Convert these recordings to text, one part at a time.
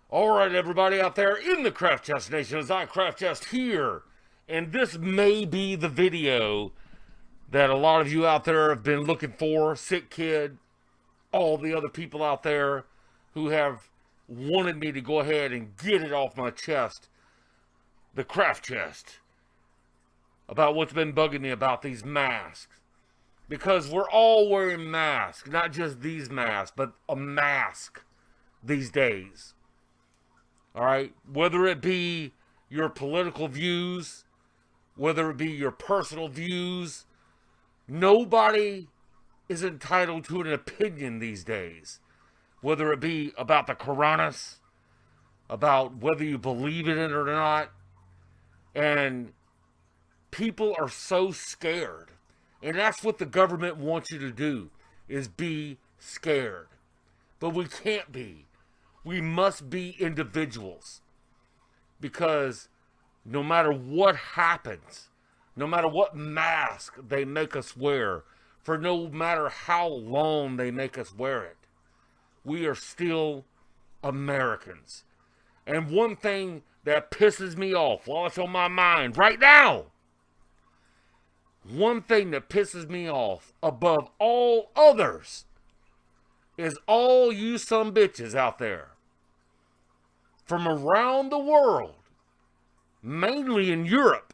All right, everybody out there in the CraftChest Nation, it's I, CraftChest, here. And this may be the video that a lot of you out there have been looking for. Sick Kid, all the other people out there who have wanted me to go ahead and get it off my chest. The CraftChest. About what's been bugging me about these masks. Because we're all wearing masks. Not just these masks, but a mask these days. Alright? Whether it be your political views, whether it be your personal views, nobody is entitled to an opinion these days. Whether it be about the coronas, about whether you believe in it or not. And people are so scared. And that's what the government wants you to do, is be scared. But we can't be. We must be individuals. Because no matter what happens, no matter what mask they make us wear, for no matter how long they make us wear it, we are still Americans. And one thing that pisses me off while it's on my mind right now, one thing that pisses me off above all others is all you sumbitches out there from around the world, mainly in Europe,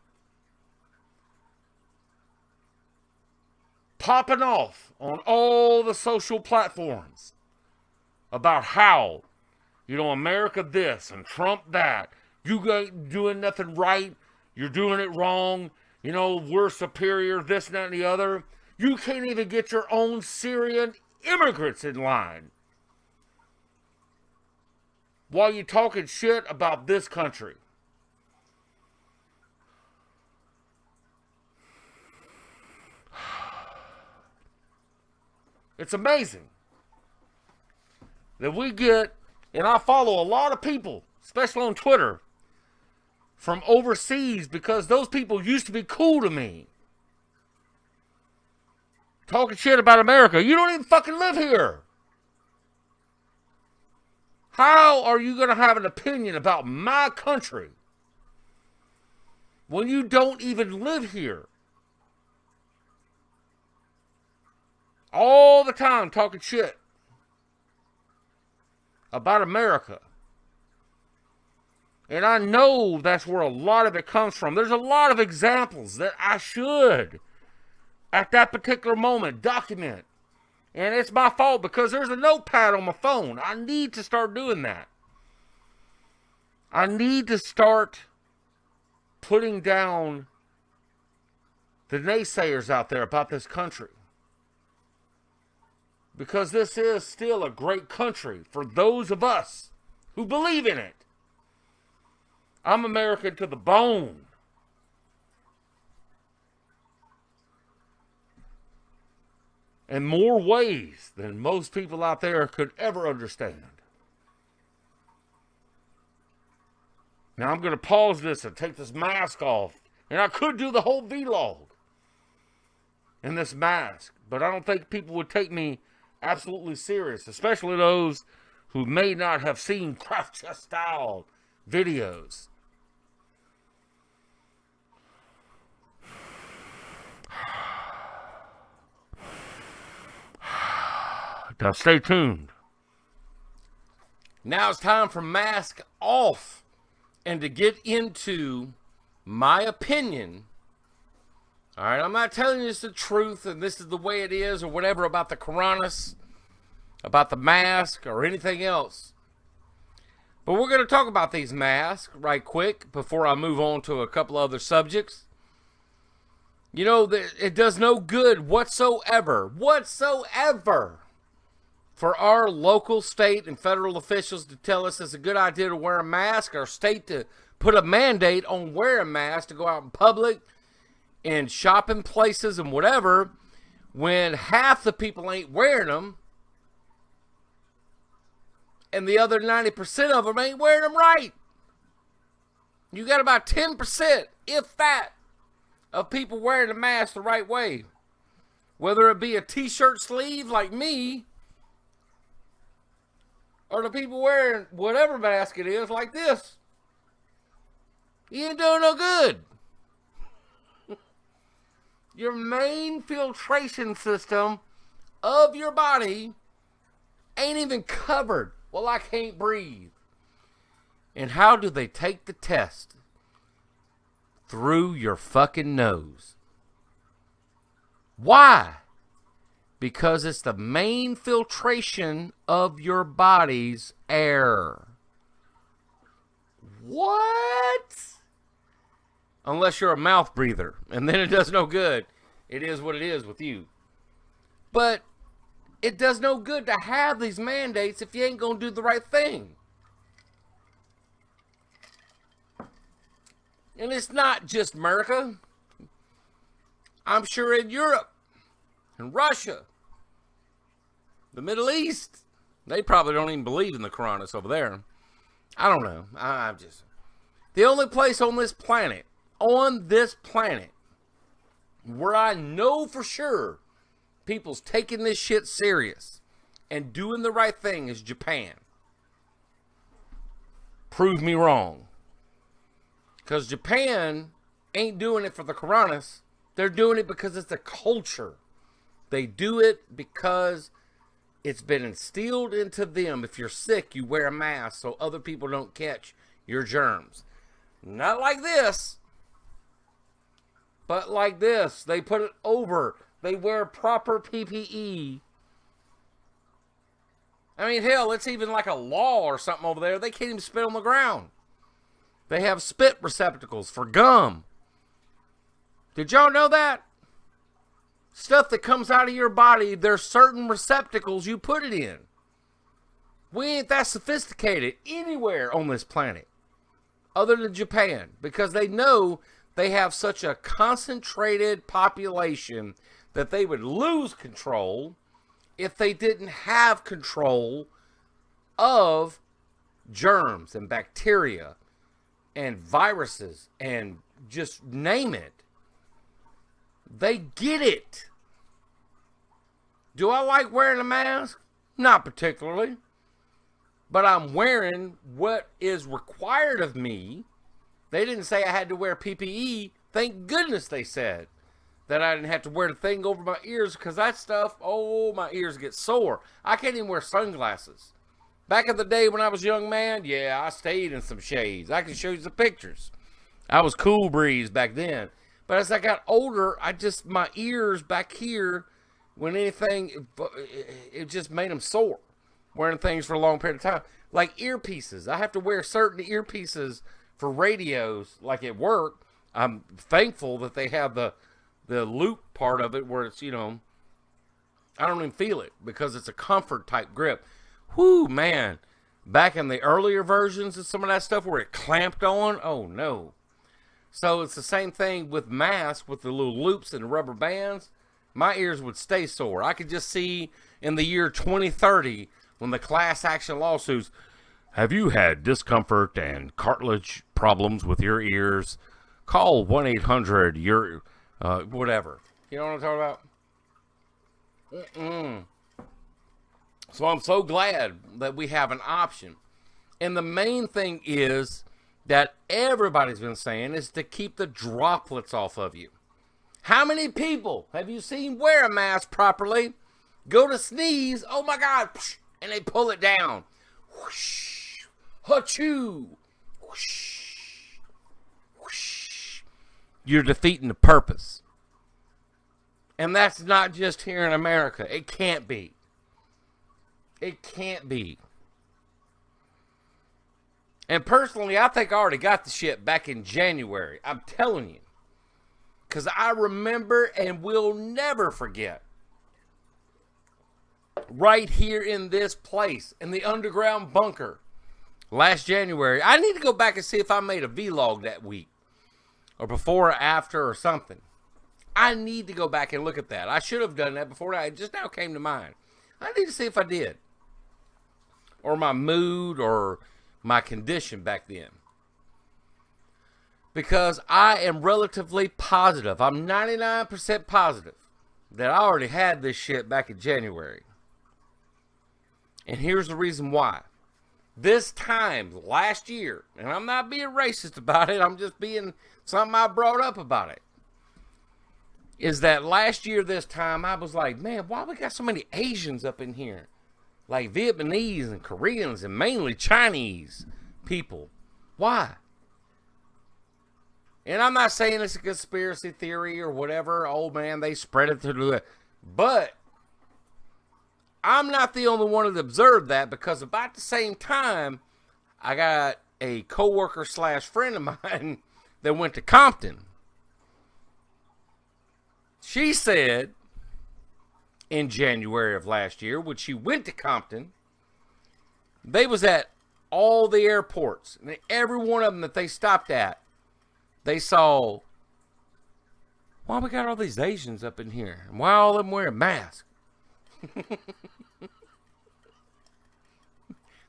popping off on all the social platforms about how, America this and Trump that. You ain't doing nothing right. You're doing it wrong. We're superior, this, and that, and the other. You can't even get your own Syrian immigrants in line. While you're talking shit about this country. It's amazing that we get, and I follow a lot of people, especially on Twitter, from overseas, because those people used to be cool to me. Talking shit about America. You don't even fucking live here. How are you going to have an opinion about my country when you don't even live here? All the time talking shit about America. And I know that's where a lot of it comes from. There's a lot of examples that I should, at that particular moment, document. And it's my fault because there's a notepad on my phone. I need to start doing that. I need to start putting down the naysayers out there about this country. Because this is still a great country for those of us who believe in it. I'm American to the bone. In more ways than most people out there could ever understand. Now I'm going to pause this and take this mask off. And I could do the whole vlog in this mask. But I don't think people would take me absolutely serious. Especially those who may not have seen CraftChest style videos. Now stay tuned. Now it's time for mask off and to get into my opinion. Alright, I'm not telling you it's the truth and this is the way it is or whatever about the coronas, about the mask or anything else. But we're going to talk about these masks right quick before I move on to a couple other subjects. It does no good whatsoever for our local, state, and federal officials to tell us it's a good idea to wear a mask, or state to put a mandate on wearing masks to go out in public and shopping places and whatever, when half the people ain't wearing them and the other 90% of them ain't wearing them right. You got about 10%, if that, of people wearing a mask the right way. Whether it be a t-shirt sleeve like me, Or the people wearing whatever mask it is like this. You ain't doing no good. Your main filtration system of your body ain't even covered. Well, I can't breathe. And how do they take the test? Through your fucking nose. Why? Because it's the main filtration of your body's air. What? Unless you're a mouth breather, and then it does no good. It is what it is with you. But it does no good to have these mandates if you ain't gonna do the right thing. And it's not just America. I'm sure in Europe and Russia, the Middle East, they probably don't even believe in the coronas over there. I don't know. I'm just... The only place on this planet, where I know for sure people's taking this shit serious and doing the right thing is Japan. Prove me wrong. Because Japan ain't doing it for the coronas. They're doing it because it's a culture. They do it because it's been instilled into them. If you're sick, you wear a mask so other people don't catch your germs. Not like this. But like this. They put it over. They wear proper PPE. I mean, hell, it's even like a law or something over there. They can't even spit on the ground. They have spit receptacles for gum. Did y'all know that? Stuff that comes out of your body, there's certain receptacles you put it in. We ain't that sophisticated anywhere on this planet other than Japan, because they know they have such a concentrated population that they would lose control if they didn't have control of germs and bacteria and viruses and just name it. They get it. Do I like wearing a mask? Not particularly. But I'm wearing what is required of me. They didn't say I had to wear PPE. Thank goodness they said that I didn't have to wear the thing over my ears, because that stuff, oh, my ears get sore. I can't even wear sunglasses. Back in the day when I was a young man, yeah, I stayed in some shades. I can show you some pictures. I was cool breeze back then. But as I got older, my ears back here, when anything, it just made them sore. Wearing things for a long period of time. Like earpieces. I have to wear certain earpieces for radios, like at work. I'm thankful that they have the loop part of it where it's, I don't even feel it because it's a comfort type grip. Whoo, man. Back in the earlier versions of some of that stuff where it clamped on, oh no. So it's the same thing with masks with the little loops and the rubber bands. My ears would stay sore. I could just see in the year 2030 when the class action lawsuits, have you had discomfort and cartilage problems with your ears? Call 1-800 your whatever. You know what I'm talking about? So I'm so glad that we have an option. And the main thing is that everybody's been saying is to keep the droplets off of you. How many people have you seen wear a mask properly, go to sneeze, oh my God, and they pull it down. Whoosh, hachoo, whoosh, whoosh. You're defeating the purpose. And that's not just here in America. It can't be. It can't be. And personally, I think I already got the shit back in January. I'm telling you. Because I remember and will never forget. Right here in this place, in the underground bunker, last January. I need to go back and see if I made a vlog that week. Or before or after or something. I need to go back and look at that. I should have done that before. It just now came to mind. I need to see if I did. Or my mood or my condition back then. Because I am relatively positive. I'm 99% positive that I already had this shit back in January. And here's the reason why. This time last year, and I'm not being racist about it, I'm just being something I brought up about it, is that last year this time I was like, man, why we got so many Asians up in here? Like Vietnamese and Koreans and mainly Chinese people. Why? And I'm not saying it's a conspiracy theory or whatever. Oh man, they spread it through the... But I'm not the only one that observed that, because about the same time, I got a coworker / friend of mine that went to Compton. She said in January of last year, when she went to Compton, they was at all the airports, and every one of them that they stopped at, they saw, why we got all these Asians up in here? And why all of them wearing masks?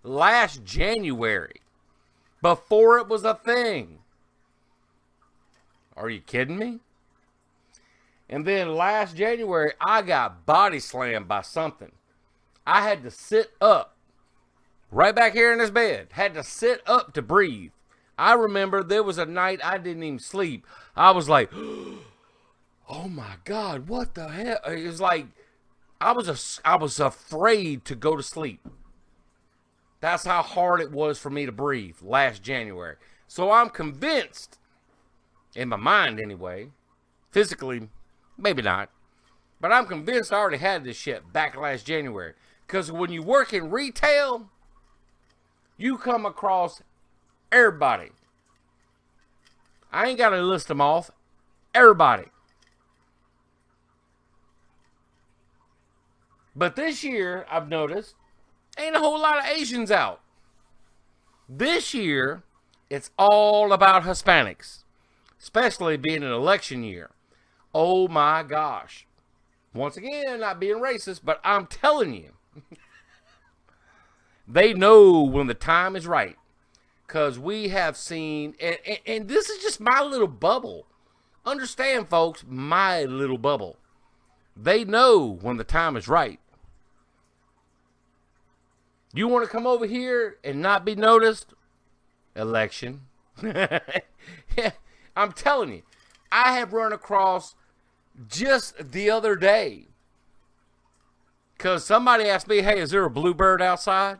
Last January, before it was a thing. Are you kidding me? And then last January, I got body slammed by something. I had to sit up, right back here in this bed. Had to sit up to breathe. I remember there was a night I didn't even sleep. I was like, oh my God, what the hell? It was like, I was afraid to go to sleep. That's how hard it was for me to breathe last January. So I'm convinced, in my mind anyway, physically, maybe not, but I'm convinced I already had this shit back last January. Because when you work in retail, you come across everybody. I ain't got to list them off. Everybody. But this year, I've noticed, ain't a whole lot of Asians out. This year, it's all about Hispanics, especially being an election year. Oh my gosh. Once again, not being racist, but I'm telling you, they know when the time is right. Because we have seen, and this is just my little bubble. Understand, folks, my little bubble. They know when the time is right. You want to come over here and not be noticed? Election. Yeah, I'm telling you, I have run across just the other day, because somebody asked me, hey, is there a bluebird outside?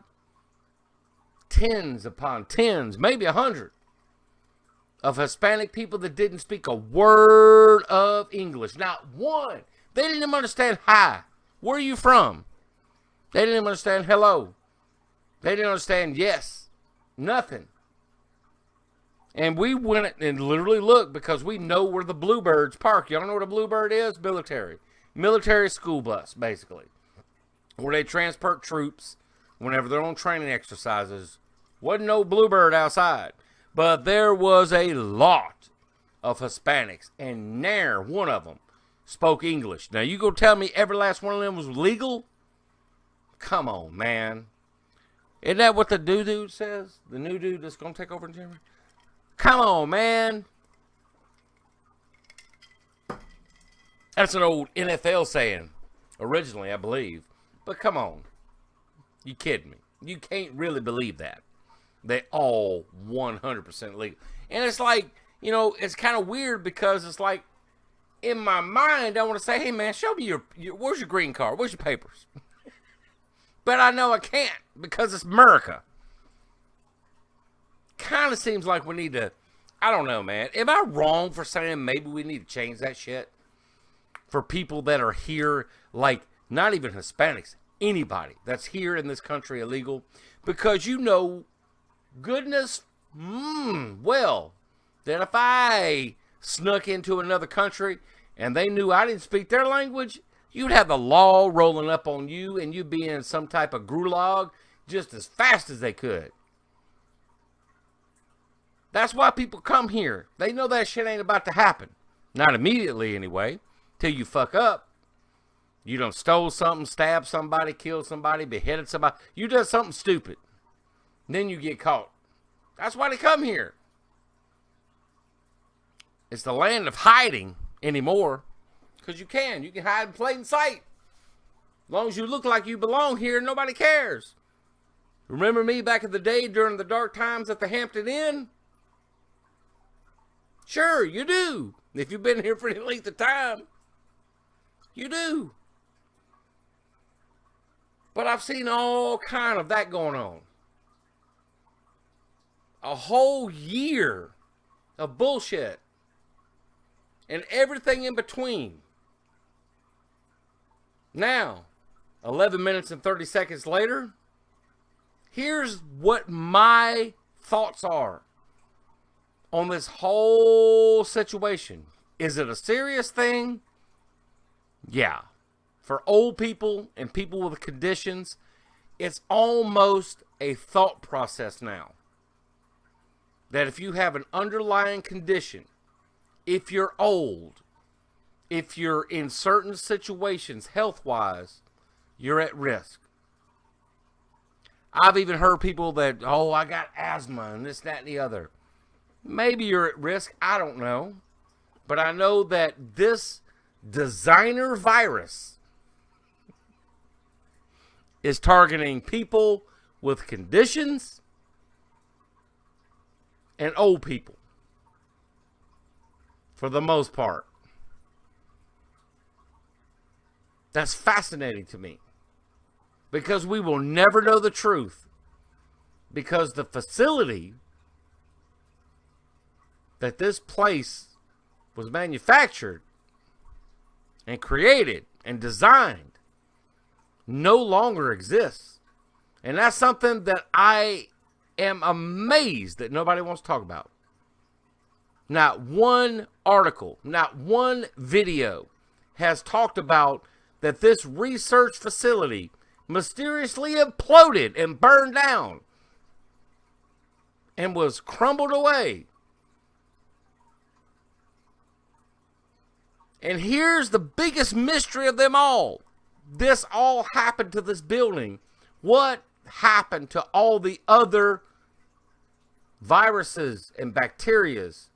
Tens upon tens, maybe 100 of Hispanic people that didn't speak a word of English. Not one. They didn't even understand hi. Where are you from? They didn't even understand hello. They didn't understand yes. Nothing. And we went and literally looked, because we know where the bluebirds park. Y'all know what a bluebird is? Military. Military school bus, basically. Where they transport troops whenever they're on training exercises. Wasn't no bluebird outside. But there was a lot of Hispanics, and ne'er one of them spoke English. Now, you go tell me every last one of them was legal? Come on, man. Isn't that what the new dude says? The new dude that's going to take over in January? Come on, man. That's an old NFL saying, originally, I believe. But come on. You kidding me? You can't really believe that. They all 100% legal. And it's like, you know, it's kind of weird, because it's like, in my mind, I want to say, hey, man, show me your where's your green card? Where's your papers? But I know I can't, because it's America. Kind of seems like we need to, I don't know, man. Am I wrong for saying maybe we need to change that shit? For people that are here, like, not even Hispanics, anybody that's here in this country illegal. Because you know, goodness, well, that if I snuck into another country and they knew I didn't speak their language, you'd have the law rolling up on you, and you'd be in some type of gulag just as fast as they could. That's why people come here. They know that shit ain't about to happen. Not immediately, anyway, till you fuck up. You done stole something, stabbed somebody, killed somebody, beheaded somebody. You done something stupid. Then you get caught. That's why they come here. It's the land of hiding anymore. Because you can hide in plain sight. As long as you look like you belong here, nobody cares. Remember me back in the day during the dark times at the Hampton Inn? Sure, you do. If you've been here for any length of time, you do. But I've seen all kind of that going on. A whole year of bullshit. And everything in between. Now, 11 minutes and 30 seconds later, here's what my thoughts are on this whole situation. Is it a serious thing? Yeah. For old people and people with conditions, it's almost a thought process now. That if you have an underlying condition, if you're old, if you're in certain situations health-wise, you're at risk. I've even heard people that, oh, I got asthma and this, that, and the other. Maybe you're at risk. I don't know. But I know that this designer virus is targeting people with conditions and old people. For the most part. That's fascinating to me. Because we will never know the truth. Because the facility that this place was manufactured and created and designed no longer exists. And that's something that I am amazed that nobody wants to talk about. Not one article, not one video has talked about that this research facility mysteriously imploded and burned down and was crumbled away. And here's the biggest mystery of them all. This all happened to this building. What happened to all the other viruses and bacterias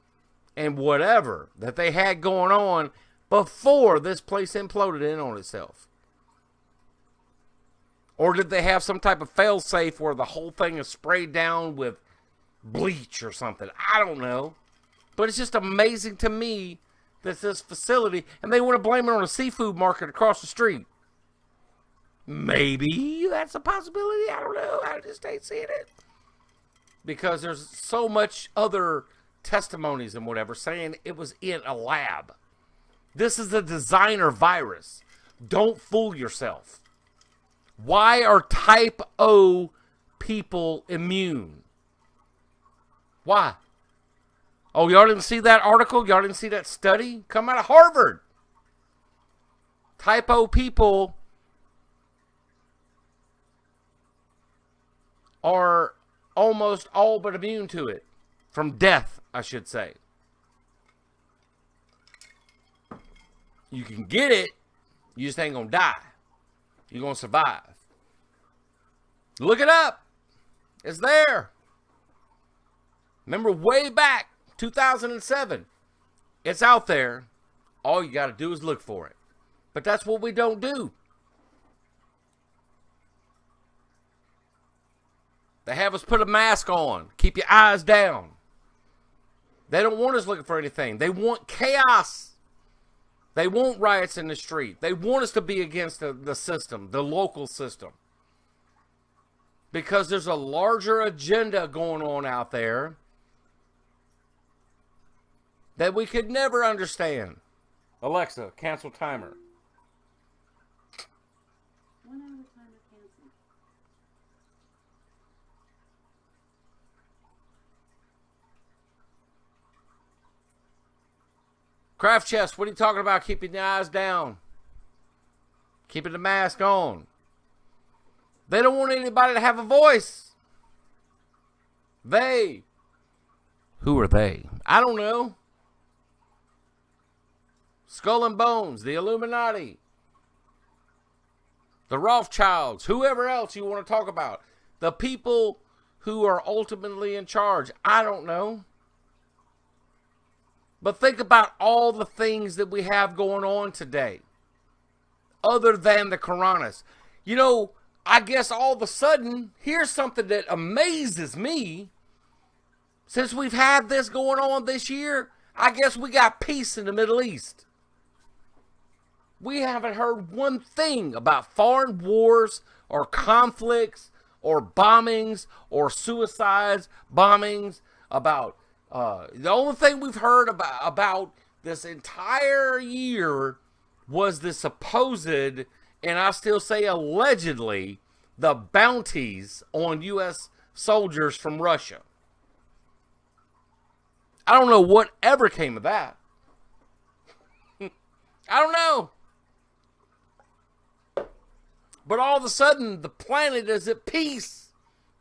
and whatever that they had going on before this place imploded in on itself? Or did they have some type of fail-safe where the whole thing is sprayed down with bleach or something? I don't know. But it's just amazing to me that this facility, and they want to blame it on a seafood market across the street. Maybe that's a possibility. I don't know. I just ain't seeing it. Because there's so much other testimonies and whatever saying it was in a lab. This is a designer virus. Don't fool yourself. Why are type O people immune? Why? Oh, y'all didn't see that article? Y'all didn't see that study? Come out of Harvard. Type O people are almost all but immune to it. From death, I should say. You can get it. You just ain't going to die. You're going to survive. Look it up. It's there. Remember way back, 2007. It's out there. All you got to do is look for it. But that's what we don't do. They have us put a mask on. Keep your eyes down. They don't want us looking for anything. They want chaos. They want riots in the street. They want us to be against the system, the local system. Because there's a larger agenda going on out there that we could never understand. Alexa, cancel timer. 1 hour timer canceled. CraftChest, what are you talking about? Keeping the eyes down. Keeping the mask on. They don't want anybody to have a voice. They. Who are they? I don't know. Skull and Bones, the Illuminati, the Rothschilds, whoever else you want to talk about. The people who are ultimately in charge. I don't know. But think about all the things that we have going on today. Other than the coronas. You know, I guess all of a sudden, here's something that amazes me. Since we've had this going on this year, I guess we got peace in the Middle East. We haven't heard one thing about foreign wars or conflicts or bombings or suicides, bombings, about the only thing we've heard about this entire year was the supposed, and I still say allegedly, the bounties on U.S. soldiers from Russia. I don't know what ever came of that. I don't know. But all of a sudden, the planet is at peace.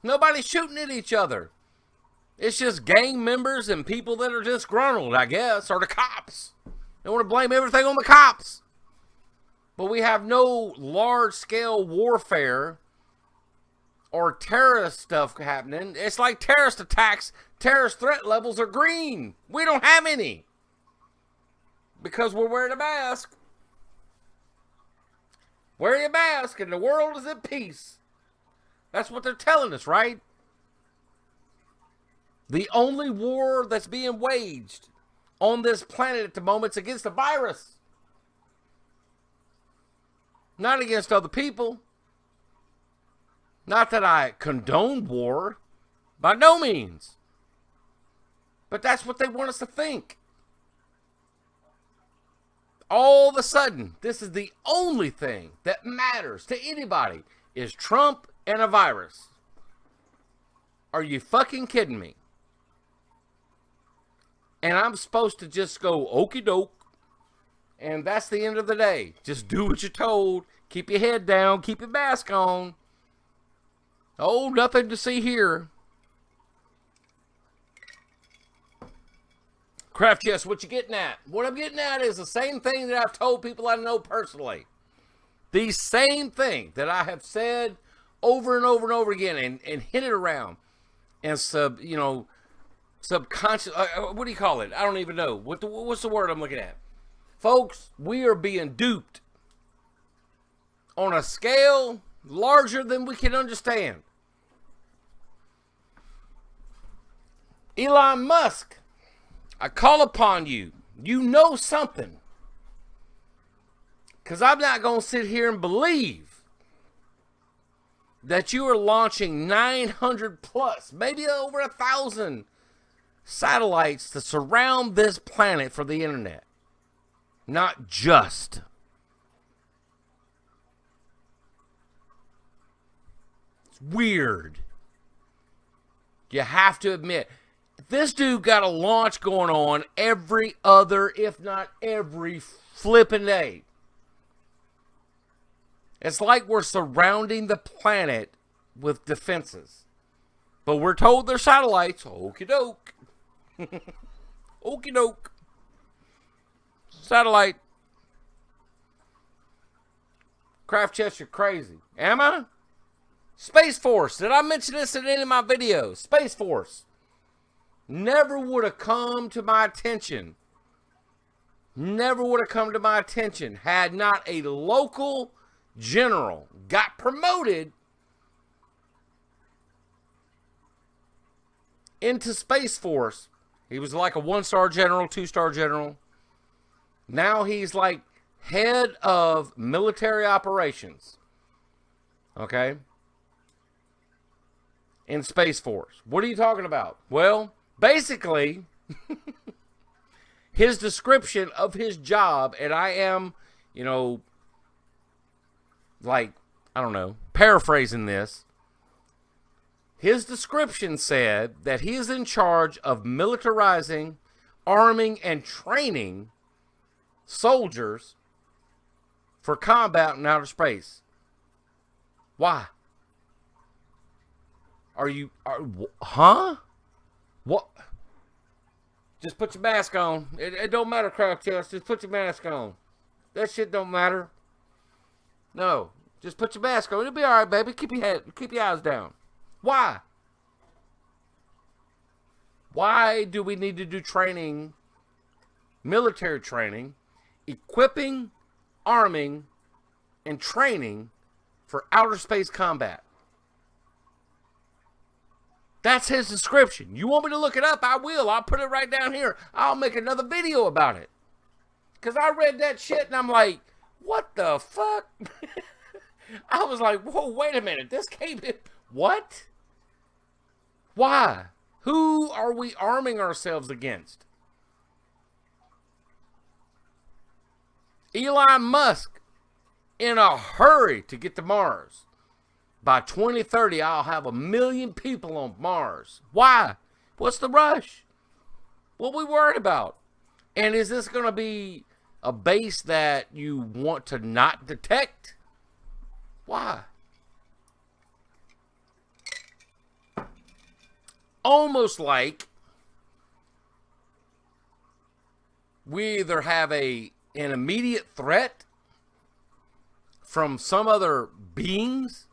Nobody's shooting at each other. It's just gang members and people that are disgruntled, I guess, or the cops. They want to blame everything on the cops. But we have no large-scale warfare or terrorist stuff happening. It's like terrorist attacks. Terrorist threat levels are green. We don't have any. Because we're wearing a mask. Wear your mask and the world is at peace. That's what they're telling us, right? The only war that's being waged on this planet at the moment is against the virus. Not against other people. Not that I condone war. By no means. But that's what they want us to think. All of a sudden, this is the only thing that matters to anybody is Trump and a virus. Are you fucking kidding me? And I'm supposed to just go okie doke. And that's the end of the day. Just do what you're told. Keep your head down. Keep your mask on. Oh, nothing to see here. CraftChest, what you getting at? What I'm getting at is the same thing that I've told people I know personally. The same thing that I have said over and over and over again and hinted around. And subconscious, what do you call it? I don't even know. What's the word I'm looking at? Folks, we are being duped on a scale larger than we can understand. Elon Musk, I call upon you. You know something. Because I'm not going to sit here and believe that you are launching 900 plus, maybe over 1,000 satellites to surround this planet for the internet. Not just. It's weird. You have to admit, this dude got a launch going on every other, if not every flipping day. It's like we're surrounding the planet with defenses. But we're told they're satellites. Okie doke. Okie doke. Satellite. CraftChest, you're crazy. Am I? Space Force. Did I mention this in any of my videos? Space Force. Never would have come to my attention. Never would have come to my attention had not a local general got promoted into Space Force. He was like a 1-star general, 2-star general. Now he's like head of military operations. Okay? In Space Force. What are you talking about? Well, basically, his description of his job, and I am, paraphrasing this. His description said that he is in charge of militarizing, arming, and training soldiers for combat in outer space. Why? Huh? What? Just put your mask on. It don't matter, CraftChest. Just put your mask on. That shit don't matter. No. Just put your mask on. It'll be alright, baby. Keep your eyes down. Why? Why do we need to do training, military training, equipping, arming, and training for outer space combat. That's his description. You want me to look it up? I will. I'll put it right down here. I'll make another video about it. Because I read that shit and I'm like, what the fuck? I was like, whoa, wait a minute. This can't be... What? Why? Who are we arming ourselves against? Elon Musk, in a hurry to get to Mars. By 2030, I'll have 1 million people on Mars. Why? What's the rush? What we worried about? And is this going to be a base that you want to not detect? Why? Almost like we either have an immediate threat from some other beings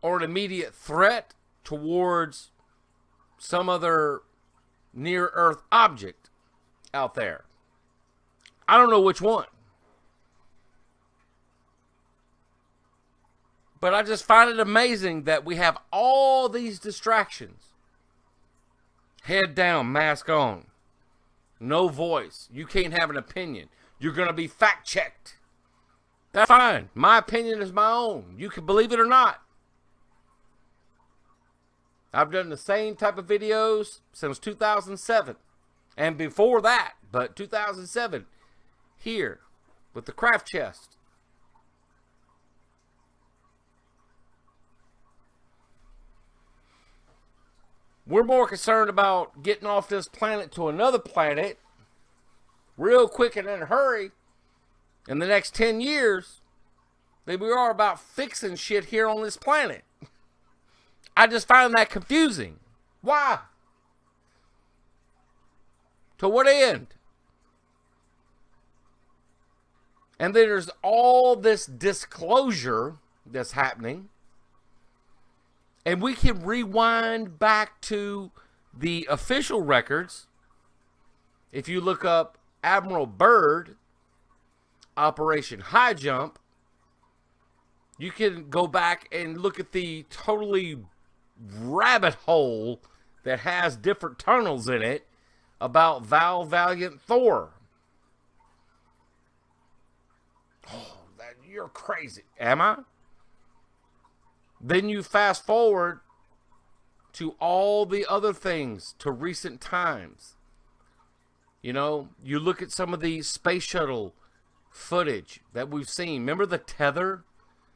or an immediate threat towards some other near-Earth object out there. I don't know which one. But I just find it amazing that we have all these distractions. Head down, mask on. No voice. You can't have an opinion. You're going to be fact-checked. That's fine. My opinion is my own. You can believe it or not. I've done the same type of videos since 2007. And before that, but 2007, here, with the CraftChest. We're more concerned about getting off this planet to another planet real quick and in a hurry in the next 10 years than we are about fixing shit here on this planet. I just find that confusing. Why? To what end? And then there's all this disclosure that's happening. And we can rewind back to the official records. If you look up Admiral Byrd, Operation High Jump, you can go back and look at the totally rabbit hole that has different tunnels in it about Val Valiant Thor. Oh, you're crazy. Am I? Then you fast forward to all the other things, to recent times. You know, you look at some of the space shuttle footage that we've seen. Remember the tether?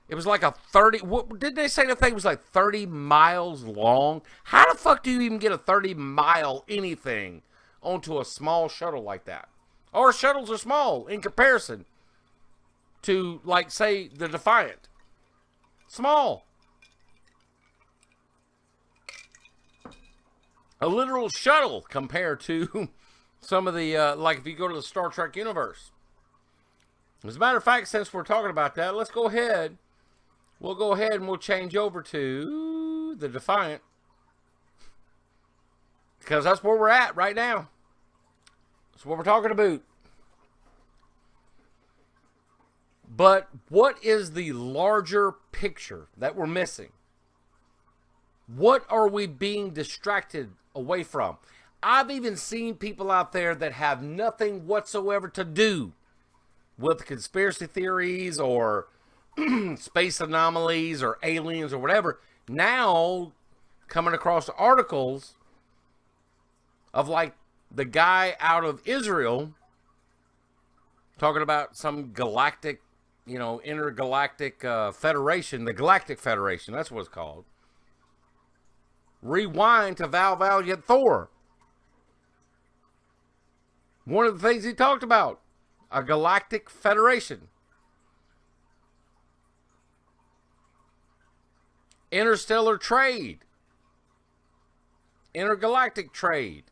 It was like a 30... What, did they say the thing was like 30 miles long? How the fuck do you even get a 30-mile anything onto a small shuttle like that? Our shuttles are small in comparison to, like, say, the Defiant. Small. A literal shuttle compared to some of the, like if you go to the Star Trek universe. As a matter of fact, since we're talking about that, let's go ahead. We'll go ahead and we'll change over to the Defiant. Because that's where we're at right now. That's what we're talking about. But what is the larger picture that we're missing? What are we being distracted away from? I've even seen people out there that have nothing whatsoever to do with conspiracy theories or space anomalies or aliens or whatever. Now, coming across articles of like the guy out of Israel talking about some galactic, you know, intergalactic federation, the Galactic Federation, that's what it's called. Rewind to Val Valiant Thor. One of the things he talked about, a galactic federation. Interstellar trade. Intergalactic trade.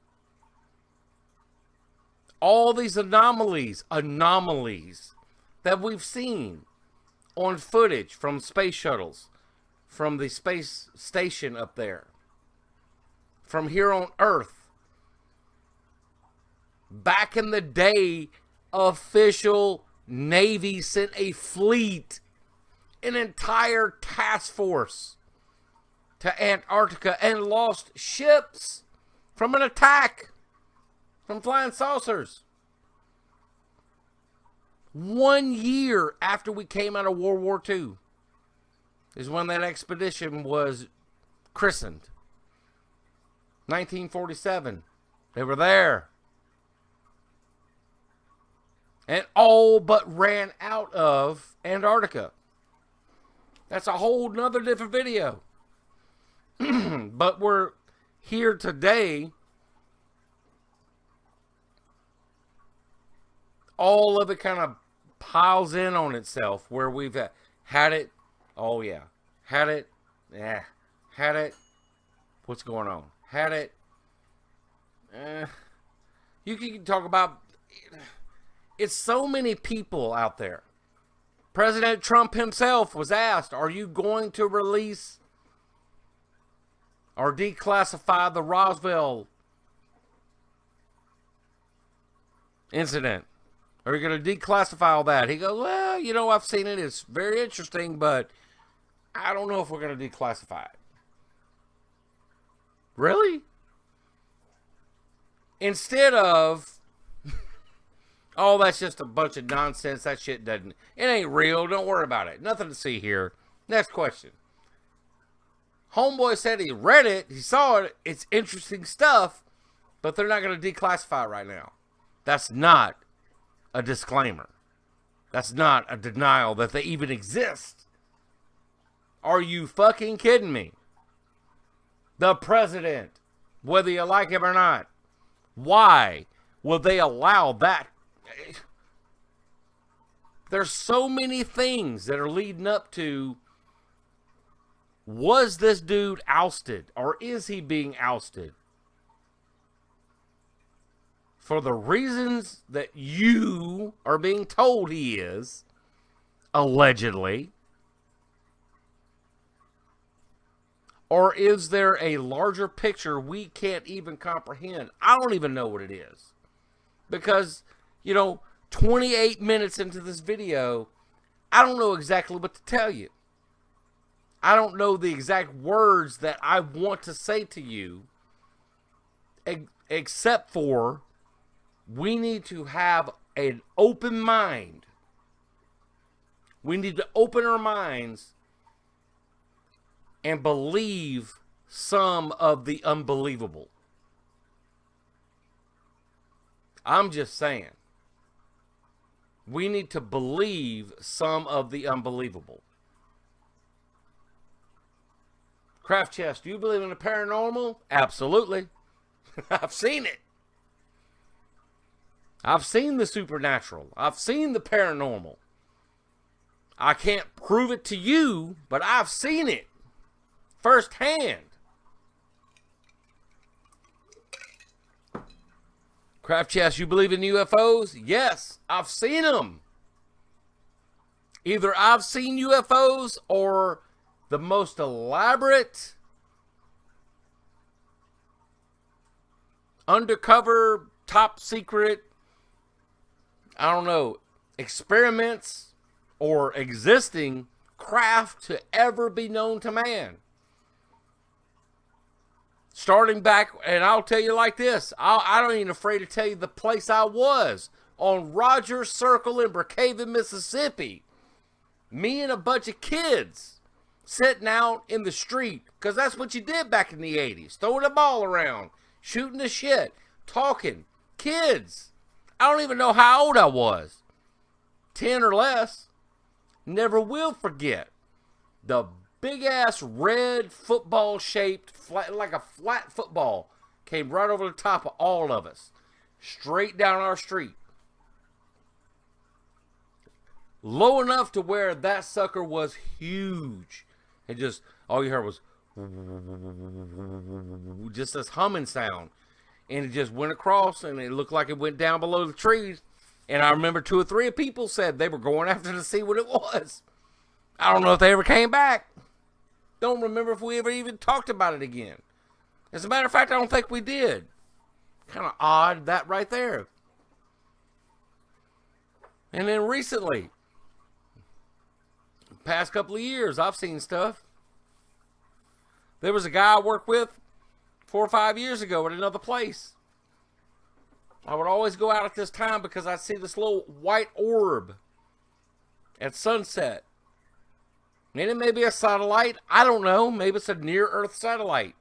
All these anomalies that we've seen on footage from space shuttles, from the space station up there, from here on Earth. Back in the day, official Navy sent a fleet an entire task force to Antarctica and lost ships from an attack from flying saucers. 1 year after we came out of World War II is when that expedition was christened. 1947. They were there. And all but ran out of Antarctica. That's a whole nother different video. But we're here today. All of it kind of piles in on itself where we've had it. Oh, yeah. Had it. Yeah. Had it. What's going on? Had it. You can talk about... It's so many people out there. President Trump himself was asked, are you going to release or declassify the Roswell incident? Are you going to declassify all that? He goes, well, you know, I've seen it. It's very interesting, but I don't know if we're going to declassify it. Really? Instead of, oh, that's just a bunch of nonsense. That shit doesn't, it ain't real. Don't worry about it. Nothing to see here. Next question. Homeboy said he read it. He saw it. It's interesting stuff, but they're not going to declassify it right now. That's not a disclaimer. That's not a denial that they even exist. Are you fucking kidding me? The president, whether you like him or not, why will they allow that? There's so many things that are leading up to, was this dude ousted or is he being ousted? For the reasons that you are being told he is, allegedly? Or is there a larger picture we can't even comprehend? I don't even know what it is. Because, 28 minutes into this video, I don't know exactly what to tell you. I don't know the exact words that I want to say to you, except for we need to have an open mind. We need to open our minds and believe some of the unbelievable. I'm just saying. We need to believe some of the unbelievable. CraftChest, do you believe in the paranormal? Absolutely. I've seen it. I've seen the supernatural. I've seen the paranormal. I can't prove it to you, but I've seen it firsthand. CraftChest, you believe in UFOs? Yes, I've seen them. Either I've seen UFOs or the most elaborate, undercover, top secret, I don't know, experiments or existing craft to ever be known to man. Starting back, and I'll tell you like this, I don't even afraid to tell you the place I was, on Rogers Circle in Brookhaven, Mississippi. Me and a bunch of kids sitting out in the street, because that's what you did back in the 80s. Throwing the ball around, shooting the shit, talking. Kids. I don't even know how old I was. 10 or less. Never will forget the big-ass red football-shaped, like a flat football, came right over the top of all of us, straight down our street. Low enough to where that sucker was huge. And just, all you heard was just this humming sound. And it just went across, and it looked like it went down below the trees. And I remember 2 or 3 people said they were going after to see what it was. I don't know if they ever came back. Don't remember if we ever even talked about it again. As a matter of fact, I don't think we did. Kind of odd, that right there. And then recently, past couple of years, I've seen stuff. There was a guy I worked with 4 or 5 years ago at another place. I would always go out at this time because I'd see this little white orb at sunset. And it may be a satellite. I don't know. Maybe it's a near-Earth satellite.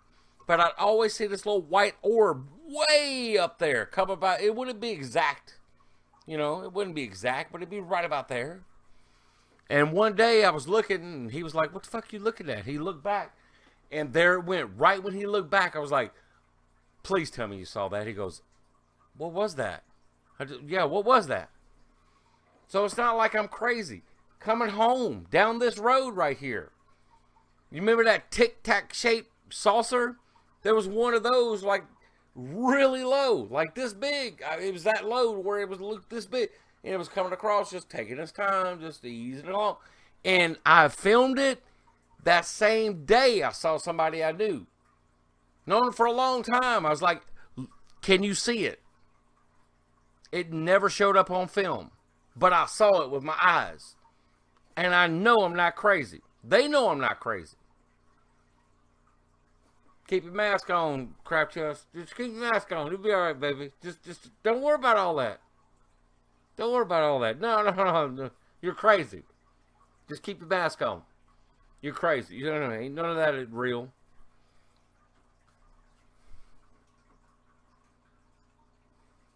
But I'd always see this little white orb way up there. Come about. It wouldn't be exact. You know, it wouldn't be exact, but it'd be right about there. And one day I was looking, and he was like, "What the fuck are you looking at?" He looked back, and there it went. Right when he looked back, I was like, "Please tell me you saw that." He goes, "What was that?" Yeah, what was that? So it's not like I'm crazy. Coming home down this road right here. You remember that tic-tac shaped saucer? There was one of those like really low, like this big. It was that low where it was looked this big. And it was coming across, just taking its time, just easing it along. And I filmed it that same day I saw somebody I knew. Known him for a long time. I was like, "Can you see it?" It never showed up on film. But I saw it with my eyes. And I know I'm not crazy. They know I'm not crazy. Keep your mask on, CraftChest. Just keep your mask on. It'll be alright, baby. Just don't worry about all that. Don't worry about all that. No. You're crazy. Just keep your mask on. You're crazy. You know, ain't none of that is real.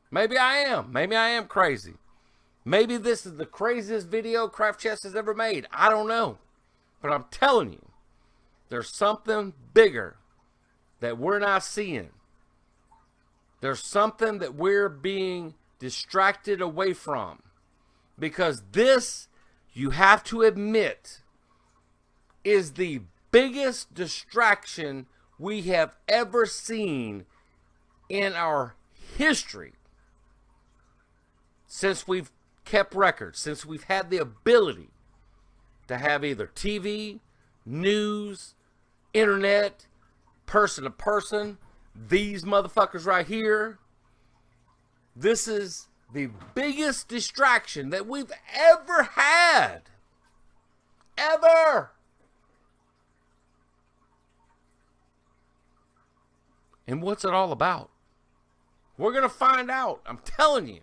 Maybe I am. Maybe I am crazy. Maybe this is the craziest video CraftChest has ever made. I don't know. But I'm telling you, there's something bigger that we're not seeing. There's something that we're being distracted away from. Because this, you have to admit, is the biggest distraction we have ever seen in our history. Since we've kept records, since we've had the ability to have either TV, news, internet, person to person, these motherfuckers right here. This is the biggest distraction that we've ever had. Ever. And what's it all about? We're going to find out. I'm telling you.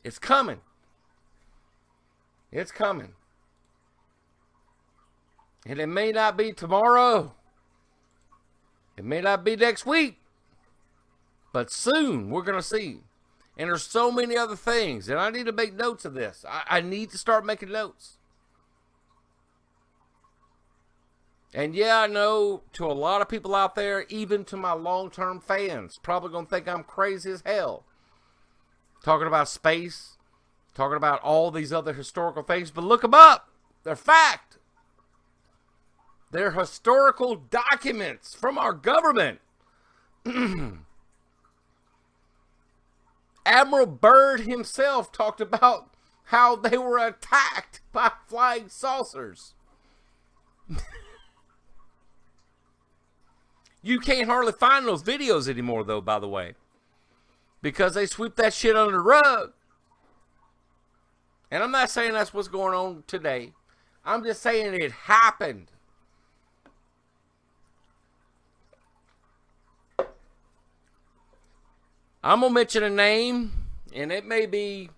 It's coming. It's coming. And it may not be tomorrow. It may not be next week. But soon we're going to see. And there's so many other things. And I need to make notes of this. I need to start making notes. And yeah, I know to a lot of people out there, even to my long-term fans, probably going to think I'm crazy as hell. Talking about space. Talking about all these other historical things. But look them up. They're fact. They're historical documents from our government. Admiral Byrd himself talked about how they were attacked by flying saucers. You can't hardly find those videos anymore, though, by the way. Because they sweep that shit under the rug. And I'm not saying that's what's going on today. I'm just saying it happened. I'm going to mention a name, and it may be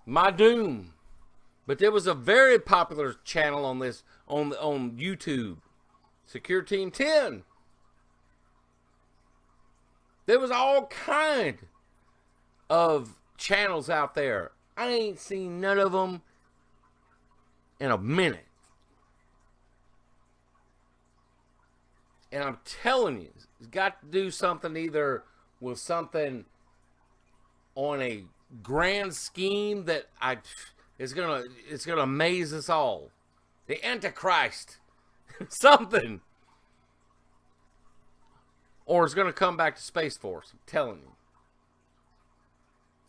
my doom. But there was a very popular channel on this, on YouTube. Secure Team 10. There was all kind of channels out there. I ain't seen none of them in a minute. And I'm telling you, it's got to do something either with something on a grand scheme that it's gonna amaze us all. The Antichrist. Something. Or it's going to come back to Space Force. I'm telling you.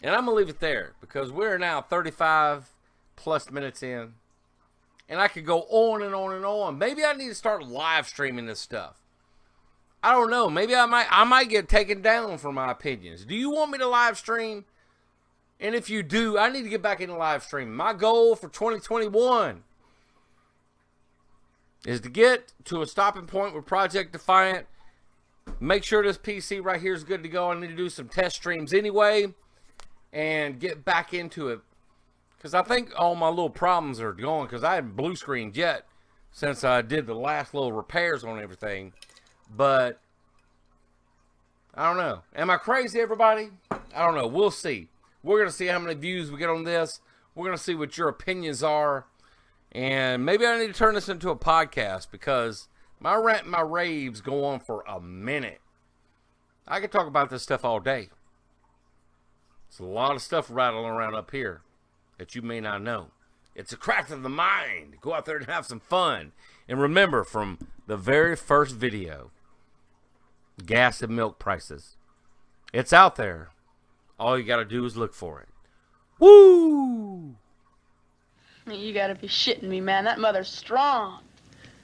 And I'm going to leave it there. Because we're now 35 plus minutes in. And I could go on and on and on. Maybe I need to start live streaming this stuff. I don't know. Maybe I might get taken down for my opinions. Do you want me to live stream? And if you do, I need to get back into live streaming. My goal for 2021 is to get to a stopping point with Project Defiant. Make sure this PC right here is good to go. I need to do some test streams anyway and get back into it. Because I think all my little problems are gone, because I haven't blue screened yet since I did the last little repairs on everything. But I don't know. Am I crazy, everybody? I don't know. We'll see. We're going to see how many views we get on this. We're going to see what your opinions are. And maybe I need to turn this into a podcast, because my rant and my raves go on for a minute. I could talk about this stuff all day. There's a lot of stuff rattling around up here that you may not know. It's a craft of the mind. Go out there and have some fun. And remember, from the very first video, gas and milk prices. It's out there. All you got to do is look for it. Woo! You gotta be shitting me, man. That mother's strong.